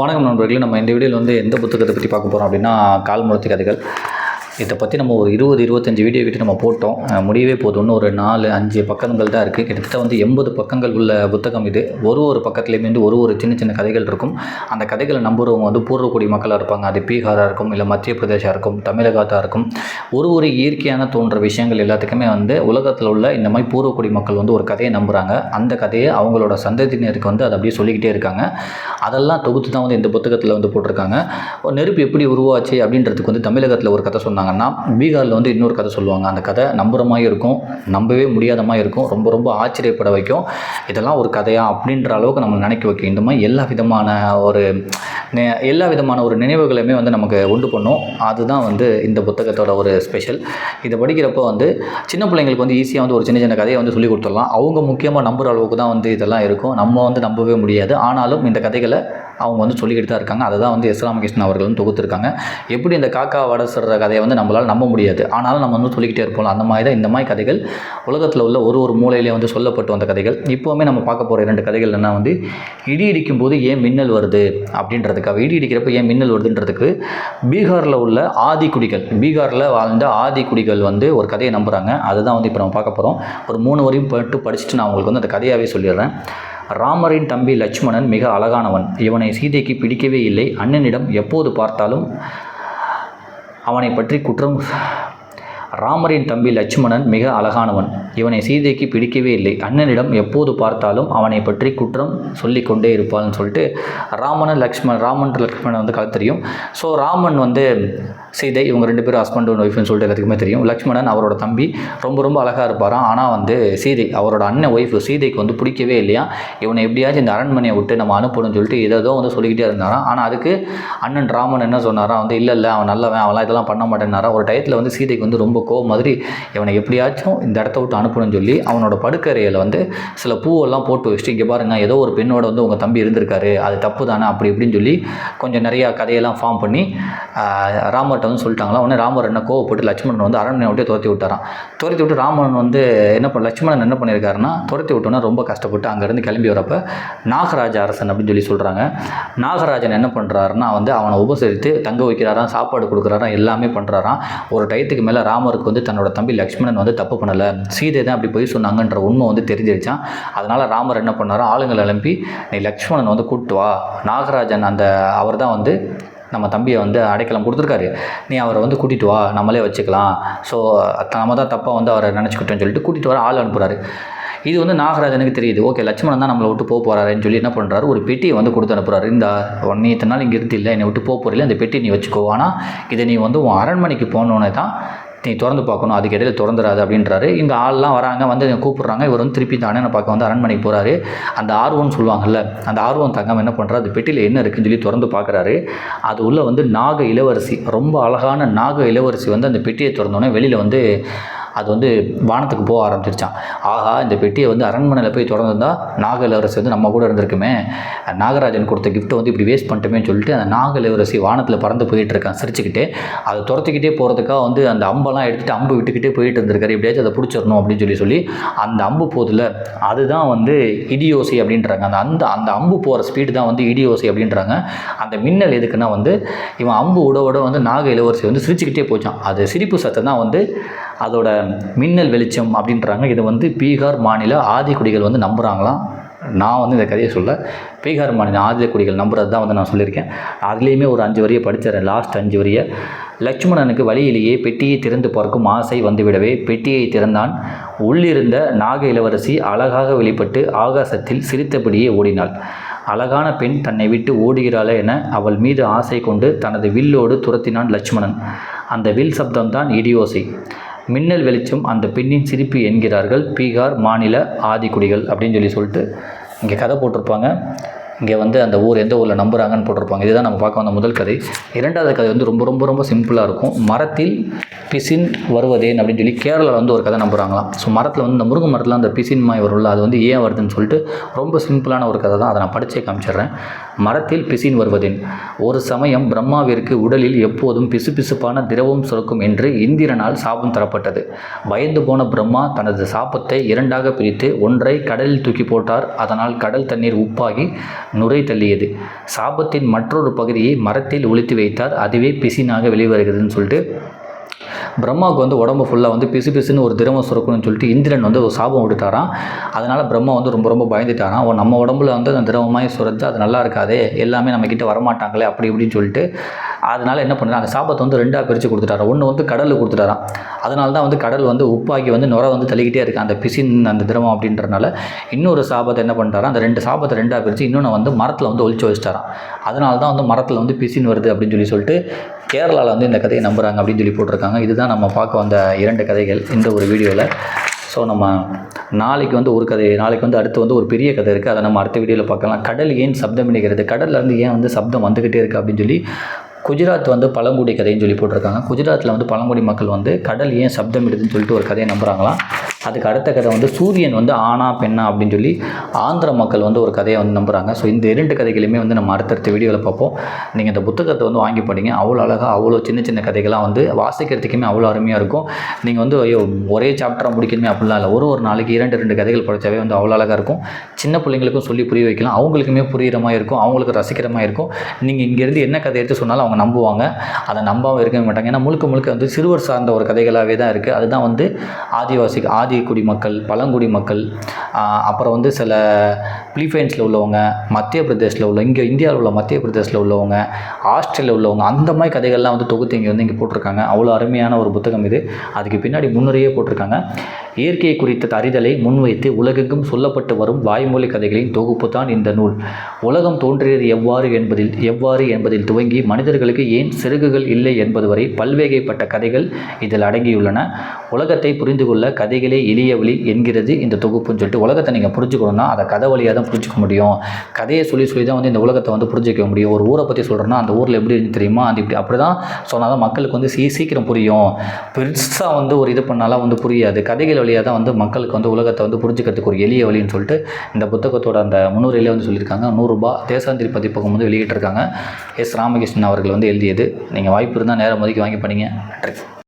வணக்கம் நண்பர்களே. நம்ம இந்த வீடியோவில் எந்த புத்தகத்தை பற்றி பார்க்க போகிறோம் அப்படின்னா, கால்முளத்தி கதைகள். இதை பற்றி நம்ம ஒரு 20-25 வீடியோ கிட்ட நம்ம போட்டோம். முடியவே போதும்னு ஒரு 4-5 பக்கங்கள் தான் இருக்குது. கிட்டத்தட்ட 80 பக்கங்கள் உள்ள புத்தகம் இது. ஒரு பக்கத்துலேயுமே ஒரு சின்ன சின்ன கதைகள் இருக்கும். அந்த கதைகளை நம்புறவங்க பூர்வக்குடி மக்களாக இருப்பாங்க. அது பீகாராக இருக்கும், இல்லை மத்திய பிரதேசம் இருக்கும், தமிழகத்தாக இருக்கும். ஒரு இயற்கையான தோன்ற விஷயங்கள் எல்லாத்துக்குமே உலகத்தில் உள்ள இந்த மாதிரி பூர்வக்குடி மக்கள் ஒரு கதையை நம்புகிறாங்க. அந்த கதையை அவங்களோட சந்ததியினருக்கு அதை அப்படியே சொல்லிக்கிட்டே இருக்காங்க. அதெல்லாம் தொகுத்து தான் இந்த புத்தகத்தில் போட்டிருக்காங்க. நெருப்பு எப்படி உருவாச்சு அப்படின்றதுக்கு தமிழகத்தில் ஒரு கதை சொன்னாங்கன்னா, பீகாரில் இன்னொரு கதை சொல்லுவாங்க. அந்த கதை நம்புகிற மாதிரி இருக்கும், நம்பவே முடியாத மாதிரி இருக்கும், ரொம்ப ஆச்சரியப்பட வைக்கும். இதெல்லாம் ஒரு கதையா அப்படின்ற அளவுக்கு நம்ம நினைக்க வைக்கும். இந்த மாதிரி எல்லா விதமான ஒரு நினைவுகளையுமே நமக்கு உண்டு பண்ணும். அதுதான் இந்த புத்தகத்தோட ஒரு ஸ்பெஷல். இதை படிக்கிறப்போ சின்ன பிள்ளைங்களுக்கு ஈஸியாக ஒரு சின்ன கதையை சொல்லி கொடுத்துடலாம். அவங்க முக்கியமாக நம்புகிற அளவுக்கு தான் இதெல்லாம் இருக்கும். நம்ம நம்பவே முடியாது. ஆனாலும் இந்த கதைகளை அவங்க சொல்லிக்கிட்டு தான் இருக்காங்க. அதை தான் எஸ் ராமகிருஷ்ணன் அவர்களும் தொகுத்துருக்காங்க. எப்படி இந்த காக்கா வடை சொல்கிற கதையை நம்மளால் நம்ப முடியாது, ஆனாலும் நம்ம சொல்லிக்கிட்டே இருப்போம். அந்த மாதிரி தான் இந்த மாதிரி கதைகள் உலகத்தில் உள்ள ஒரு மூலையிலே சொல்லப்பட்டு வந்த கதைகள். இப்போவுமே நம்ம பார்க்க போகிற 2 கதைகள் என்ன, இடி இடிக்கும் போது ஏன் மின்னல் வருது அப்படின்றதுக்காக, இடி இடிக்கிறப்ப ஏன் மின்னல் வருதுன்றதுக்கு பீகாரில் உள்ள ஆதிக்குடிகள், பீகாரில் வாழ்ந்த ஆதிக்குடிகள் ஒரு கதையை நம்புகிறாங்க. அதுதான் இப்போ நம்ம பார்க்க போகிறோம். ஒரு 3 வரையும் படிச்சுட்டு நான் உங்களுக்கு அந்த கதையாகவே சொல்லிடுறேன். ராமரின் தம்பி லட்சுமணன் மிக அழகானவன். இவனை சீதைக்கு பிடிக்கவே இல்லை. அண்ணனிடம் எப்போது பார்த்தாலும் அவனை பற்றி குற்றம். ராமரின் தம்பி லட்சுமணன் மிக அழகானவன். இவனை சீதைக்கு பிடிக்கவே இல்லை. அண்ணனிடம் எப்போது பார்த்தாலும் அவனை பற்றி குற்றம் சொல்லி கொண்டே இருப்பாள்னு சொல்லிட்டு ராமன் லக்ஷ்மணன் கதை தெரியும். ஸோ ராமன் சீதை இவங்க 2 பேரும் ஹஸ்பண்ட் அண்ட் ஒய்ஃப்னு சொல்லிட்டு எல்லாத்துக்குமே தெரியும். லக்ஷ்மணன் அவரோட தம்பி ரொம்ப அழகாக இருப்பாராம். ஆனால் சீதை அவரோட அண்ணன் ஒய்ஃபு சீதைக்கு பிடிக்கவே இல்லையா. இவனை எப்படியாச்சும் இந்த அரண்மனையை விட்டு நம்ம அனுப்பணும்னு சொல்லிட்டு ஏதோ சொல்லிக்கிட்டே இருந்தாராம். ஆனால் அதுக்கு அண்ணன் ராமன் என்ன சொன்னாராம், இல்லை அவன் நல்லவன், அவன்லாம் இதெல்லாம் பண்ண மாட்டேன்னாரா. ஒரு டயத்தில் சீதைக்கு ரொம்ப கோவம் மாதிரி இவனை எப்படியாச்சும் இந்த இடத்த விட்டு அனுப்பணும்னு சொல்லி அவனோட படுக்கறையில் சில பூவெல்லாம் போட்டு வச்சுட்டு, இங்கே பாருங்க ஏதோ ஒரு பெண்ணோட உங்கள் தம்பி இருந்திருக்காரு, அது தப்பு தானே அப்படி இப்படின்னு சொல்லி கொஞ்சம் நிறையா கதையெல்லாம் ஃபார்ம் பண்ணி ராமர்கிட்ட சொல்லிட்டாங்களா. உடனே ராமர் என்ன கோவப்பட்டு லட்சுமணன் அரண்மனை விட்டு துரத்தி விட்டாரான். துரத்தி விட்டு ராமன் லட்சுமணன் என்ன பண்ணியிருக்காருன்னா, துரத்தி விட்டோன்னா ரொம்ப கஷ்டப்பட்டு அங்கேருந்து கிளம்பி வரப்போ நாகராஜ அரசன் அப்படின்னு சொல்லி சொல்கிறாங்க. நாகராஜன் என்ன பண்ணுறாருன்னா அவனை உபசரித்து தங்க வைக்கிறாராம், சாப்பாடு கொடுக்குறாராம், எல்லாமே பண்ணுறாராம். ஒரு டயத்துக்கு மேலே ராமருக்கு தன்னோட தம்பி லக்ஷ்மணன் தப்பு பண்ணலை, சீதை தான் அப்படி போய் சொன்னாங்கன்ற உண்மை தெரிஞ்சிருச்சான். அதனால் ராமர் என்ன பண்ணாரோ, ஆளுங்களை எழுப்பி நீ லக்ஷ்மணன் கூப்பிட்டு வா, நாகராஜன் அவர் தான் நம்ம தம்பியை அடைக்கலம் கொடுத்துருக்காரு, நீ அவரை கூட்டிகிட்டு வா, நம்மளே வச்சுக்கலாம். ஸோ நம்ம தான் தப்பாக அவரை நினச்சிக்கிட்டோன்னு சொல்லிட்டு கூட்டிகிட்டு வர ஆள் அனுப்புகிறாரு. இது நாகராஜனுக்கு தெரியுது. ஓகே, லட்சுமணன் தான் நம்மளை விட்டு போகிறாருன்னு சொல்லி என்ன பண்ணுறாரு, ஒரு பெட்டியை கொடுத்து அனுப்புகிறாரு. இந்த நீ இத்தனை நாள் இங்கே இருந்து இல்லை, என்னை விட்டு போகிறீங்களா, இந்த பெட்டி நீ வச்சுக்கோ, ஆனால் இதை நீ உன் அரண்மனைக்கு போனோன்னே தான் நீ திறந்து பார்க்கணும், அதுக்கு இடையில திறந்துடாது அப்படின்றாரு. இங்கே ஆள்லாம் வராங்க, கூப்பிட்றாங்க. இவர் திருப்பி இந்த அண்ணனை பார்க்க அரண்மனைக்கு போகிறாரு. அந்த ஆர்வம்னு சொல்லுவாங்கல்ல, அந்த ஆர்வம் தங்கம் என்ன பண்ணுறாரு, அந்த பெட்டியில் என்ன இருக்குன்னு சொல்லி திறந்து பார்க்குறாரு. அது உள்ள நாக இளவரசி, ரொம்ப அழகான நாக இளவரசி அந்த பெட்டியை திறந்தோன்னே வெளியில் அது வானத்துக்கு போக ஆரம்பிச்சிருச்சான். ஆகா, இந்த பெட்டியை அரண்மனையில் போய் திறந்துருந்தால் நாக இளவரசி நம்ம கூட இருந்திருக்குமே, நாகராஜன் கொடுத்த கிஃப்ட்டை இப்படி வேஸ்ட் பண்ணிட்டோமேன்னு சொல்லிட்டு அந்த நாக இளவரசி வானத்தில் பறந்து போயிட்டு இருக்கான் சிரிச்சுக்கிட்டே. அதை துரத்திக்கிட்டே போகிறதுக்காக அந்த அம்பெல்லாம் எடுத்துகிட்டு அம்பு விட்டுக்கிட்டே போயிட்டு இருந்திருக்காரு. எப்படியாச்சும் அதை பிடிச்சிடணும் அப்படின்னு சொல்லி அந்த அம்பு போதில் அதுதான் இடியோசை அப்படின்றாங்க. அந்த அம்பு போகிற ஸ்பீடு தான் இடியோசை அப்படின்றாங்க. அந்த மின்னல் எதுக்குன்னா இவன் அம்பு விட நாக இளவரசி சிரிச்சுக்கிட்டே போச்சான். அது சிரிப்பு சத்தம் தான் அதோட மின்னல் வெளிச்சம் அப்படின்றாங்க. இதை பீகார் மாநில ஆதிக்குடிகள் நம்புகிறாங்களாம். நான் இந்த கதையை சொல்ல, பீகார் மாநில ஆதிக்குடிகள் நம்புறது தான் நான் சொல்லியிருக்கேன். அதுலேயுமே ஒரு 5 வரியை படிச்சிடறேன். லாஸ்ட் 5 வரியை. லட்சுமணனுக்கு வழியிலேயே பெட்டியை திறந்து பார்க்கும் ஆசை வந்துவிடவே பெட்டியை திறந்தான். உள்ளிருந்த நாக இளவரசி அழகாக வெளிப்பட்டு ஆகாசத்தில் சிரித்தபடியே ஓடினாள். அழகான பெண் தன்னை விட்டு ஓடுகிறாளே என அவள் மீது ஆசை கொண்டு தனது வில்லோடு துரத்தினான் லட்சுமணன். அந்த வில் சப்தம்தான் இடியோசை, மின்னல் வெளிச்சம் அந்த பெண்ணின் சிரிப்பு என்கிறார்கள் பீகார் மாநில ஆதிக்குடிகள் அப்படின்னு சொல்லிட்டு இங்கே கதை போட்டிருப்பாங்க. இங்கே அந்த ஊர் எந்த ஊரில் நம்புகிறாங்கன்னு போட்டிருப்பாங்க. இதுதான் நம்ம பார்க்க வந்த முதல் கதை. 2வது கதை ரொம்ப சிம்பிளாக இருக்கும். மரத்தில் பிசின் வருவதேன் அப்படின்னு சொல்லி கேரளாவில் ஒரு கதை நம்புகிறாங்களாம். ஸோ மரத்தில் இந்த முருங்கை மரத்தில் அந்த பிசின் மாய் வரும்ல, அது ஏன் வருதுன்னு சொல்லிட்டு ரொம்ப சிம்பிளான ஒரு கதை தான். அதை நான் படித்தே காமிச்சிடுறேன். மரத்தில் பிசின் வருவதேன். ஒரு சமயம் பிரம்மாவிற்கு உடலில் எப்போதும் பிசுபிசுப்பான திரவம் சுரக்கும் என்று இந்திரனால் சாபம் தரப்பட்டது. பயந்து போன பிரம்மா தனது சாபத்தை 2ஆக பிரித்து ஒன்றை கடலில் தூக்கி போட்டார். அதனால் கடல் தண்ணீர் உப்பாகி நுரை தள்ளியது. சாபத்தின் மற்றொரு பகுதியை மரத்தில் ஒளித்து வைத்தார். அதுவே பிசினாக வெளிவருகிறதுன்னு சொல்லிட்டு பிரம்மாவுக்கு வந்து உடம்பு ஃபுல்லாக வந்து பிசு பிசுன்னு ஒரு திரவம் சுரக்கணும்னு சொல்லிட்டு இந்திரன் வந்து ஒரு சாபம் விட்டுட்டாராம். அதனால் பிரம்மா வந்து ரொம்ப ரொம்ப பயந்துட்டாராம். நம்ம உடம்புல வந்து அந்த திரவமாய் சுரந்து அது நல்லா இருக்காதே, எல்லாமே நம்மக்கிட்ட வரமாட்டாங்களே அப்படி இப்படின்னு சொல்லிட்டு அதனால் என்ன பண்ணுறாங்க, அந்த சாபத்தை வந்து 2ஆக பிரித்து கொடுத்துட்டாராம். ஒன்று வந்து கடலில் கொடுத்துட்டாராம். அதனால தான் வந்து கடல் வந்து உப்பாகி வந்து நுரை வந்து தள்ளிக்கிட்டே இருக்குது அந்த பிசின் அந்த திரவம் அப்படின்றனால. இன்னொரு சாபத்தை என்ன பண்ணிட்டாராம், அந்த 2 சாபத்தை 2ஆக பிரித்து இன்னொன்று வந்து மரத்தில் வந்து ஒழிச்சு வச்சிட்டாராம். அதனால தான் வந்து மரத்தில் வந்து பிசின் வருது அப்படின்னு சொல்லிட்டு கேரளாவில் வந்து இந்த கதையை நம்புகிறாங்க அப்படின்னு சொல்லி போட்டிருக்காங்க. இதுதான் நம்ம பார்க்க வந்த 2 கதைகள் இந்த ஒரு வீடியோவில். ஸோ நம்ம நாளைக்கு வந்து ஒரு கதை, நாளைக்கு வந்து அடுத்து வந்து ஒரு பெரிய கதை இருக்குது, அதை நம்ம அடுத்த வீடியோவில் பார்க்கலாம். கடல் ஏன் சப்தமிடுகிறது, கடல்லேருந்து ஏன் வந்து சப்தம் வந்துக்கிட்டே இருக்குது அப்படின்னு சொல்லி குஜராத் வந்து பழங்குடி கதைன்னு சொல்லி போட்டிருக்காங்க. குஜராத்தில் வந்து பழங்குடி மக்கள் வந்து கடல் ஏன் சப்தமிடுதுன்னு சொல்லிட்டு ஒரு கதையை நம்புகிறாங்களாம். அதுக்கு அடுத்த கதை வந்து சூரியன் வந்து ஆணா பெண்ணா அப்படின்னு சொல்லி ஆந்திர மக்கள் வந்து ஒரு கதையை வந்து நம்புகிறாங்க. ஸோ இந்த 2 கதைகளையுமே வந்து நம்ம அடுத்தடுத்த வீடியோவில் பார்ப்போம். நீங்கள் இந்த புத்தகத்தை வந்து வாங்கி படிங்க. அவ்வளோ அழகாக அவ்வளோ சின்ன சின்ன கதைகளாக வந்து வாசிக்கிறதுக்குமே அவ்வளோ அருமையாக இருக்கும். நீங்கள் வந்து ஐயோ ஒரே சாப்டராக முடிக்கணுமே அப்படிலாம் இல்லை, ஒரு நாளைக்கு 2 கதைகள் படித்தாவே வந்து அவ்வளோ அழகாக இருக்கும். சின்ன பிள்ளைங்களுக்கும் சொல்லி புரிய வைக்கலாம், அவங்களுக்குமே புரிகிற மாதிரி இருக்கும், அவங்களுக்கு ரசிக்கிற மாதிரி இருக்கும். நீங்கள் இங்கேருந்து என்ன கதை எடுத்து சொன்னாலும் அவங்க நம்புவாங்க, அதை நம்பாமல் இருக்கவே மாட்டாங்க. ஏன்னா முழுக்க வந்து சிறுவர் சார்ந்த ஒரு கதைகளாகவே தான் இருக்குது. அதுதான் வந்து ஆதி குடிமக்கள், பழங்குடி மக்கள், அப்புறம் வந்து சில பிலிப்பைன்ஸில் உள்ளவங்க, மத்திய பிரதேசில் உள்ள, இங்கே இந்தியாவில் உள்ள மத்திய பிரதேசில் உள்ளவங்க, ஆஸ்திரேலியாவில் உள்ளவங்க, அந்த மாதிரி கதைகள்லாம் வந்து தொகுத்து இங்கே போட்டிருக்காங்க. அவ்வளோ அருமையான ஒரு புத்தகம் இது. அதுக்கு பின்னாடி முன்னுரையே போட்டிருக்காங்க. இயற்கையை குறித்த அறிதலை முன்வைத்து உலகெங்கும் சொல்லப்பட்டு வரும் வாய்மொழி கதைகளின் தொகுப்பு தான் இந்த நூல். உலகம் தோன்றியது எவ்வாறு என்பதில் துவங்கி மனிதர்களுக்கு ஏன் சிறகுகள் இல்லை என்பது வரை பல்வேகைப்பட்ட கதைகள் இதில் அடங்கியுள்ளன. உலகத்தை புரிந்து கொள்ள கதைகளே எளிய வழி என்கிறது இந்த தொகுப்புன்னு சொல்லிட்டு, உலகத்தை நீங்கள் புரிஞ்சுக்கணும்னா அதை கதை வழியாக தான் புரிஞ்சிக்க முடியும். கதையை சொல்லி தான் வந்து இந்த உலகத்தை வந்து புரிஞ்சிக்க முடியும். ஒரு ஊரை பற்றி சொல்கிறேன்னா அந்த ஊரில் எப்படி இருந்து தெரியுமா, அது இப்படி அப்படி தான் சொன்னால் தான் மக்களுக்கு வந்து சீக்கிரம் புரியும். பெருசாக வந்து ஒரு இது பண்ணாலாம் வந்து புரியாது. கதைகள் வழியாக தான் வந்து மக்களுக்கு வந்து உலகத்தை வந்து புரிஞ்சுக்கிறதுக்கு ஒரு எளிய வழின்னு சொல்லிட்டு இந்த புத்தகத்தோட அந்த முன்னுரையிலே வந்து சொல்லியிருக்காங்க. 100 ரூபாய் தேசாந்திரி பதிப்பகம் வந்து வெளியிட்டிருக்காங்க. எஸ் ராமகிருஷ்ணன் அவர்கள் வந்து எழுதியது. நீங்கள் வாய்ப்பு இருந்தால் நேரம் ஒதுக்கி வாங்கி படிங்க. நன்றி.